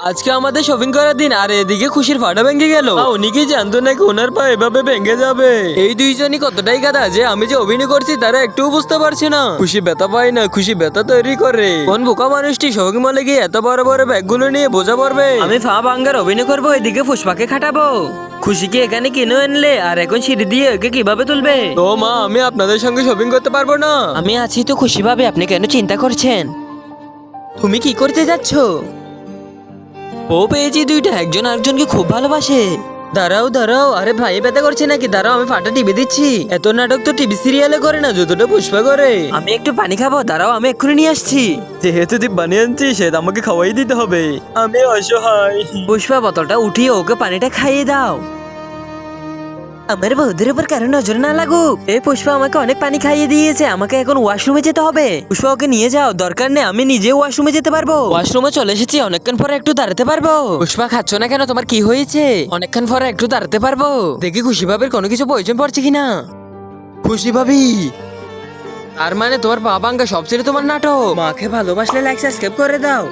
আজকে আমাদের শপিং করার দিন আর এদিকে খুশির ফাটা ভেঙে গেল। উনি কি জানতো নাকি ওনার পা এভাবে ভেঙে যাবে? এই দুইজনই কতটাই গাধা যে আমি যে অভিনয় করছি তারা একটুও বুঝতে পারছে না। খুশি ব্যথা পায় না, খুশি ব্যথা তৈরি করে। কোন বোকা মানুষটি শপিং মলে গিয়ে এত বড় বড় ব্যাগগুলো নিয়ে বোঝা পড়বে? আমি ফা ভাঙ্গার অভিনয় করবো, এদিকে পুষ্পাকে খাটাবো। খুশিকে এখানে কিনে আনলে আর এখন সিঁড়ি দিয়ে ওকে কিভাবে তুলবে? তো মা, আমি আপনাদের সঙ্গে শপিং করতে পারবো না। আমি আছি তো খুশি ভাবে, আপনি কেন চিন্তা করছেন? তুমি কি করতে যাচ্ছ? ও পেয়েছি দুইটা, একজন আরেকজনকে খুব ভালোবাসে। দাঁড়াও দাঁড়াও, আরে ভাই ব্যথা করছে নাকি? দাঁড়াও, আমি ফাটা টিভি দিচ্ছি। এত নাটক তো টিভি সিরিয়ালে করে না যতটা পুষ্পা করে। আমি একটু পানি খাবো, দাঁড়াও আমি এক্ষুনি নিয়ে আসছি। যেহেতু তুই বানিয়ে আনছিস সেটা আমাকে খাওয়াই দিতে হবে। আমি অসহায়। পুষ্পা বোতলটা উঠিয়ে ওকে পানিটা খাইয়ে দাও। আমার বৌদির উপর কারো নজর না লাগুক। এই পুষ্পা আমাকে অনেক পানি খাইয়ে দিয়েছে, আমাকে এখন ওয়াশরুমে যেতে হবে। পুষ্পা ওকে নিয়ে যাও, দরকার নেই, আমি নিজে ওয়াশরুমে যেতে পারবো। ওয়াশরুমে চলে এসেছি, অনেকক্ষণ পরে একটু দাঁড়াতে পারবো। পুষ্পা খাচ্ছ না কেন? তোমার কি হয়েছে? অনেকক্ষণ পরে একটু দাঁড়াতে পারবো। দেখি খুশি ভাবির কোনো কিছু প্রয়োজন পড়ছে কিনা। খুশি ভাবি, তার মানে তোমার বাবা সবচেয়ে তোমার নাটক। মাকে ভালোবাসলে লাইক সাবস্ক্রাইব করে দাও।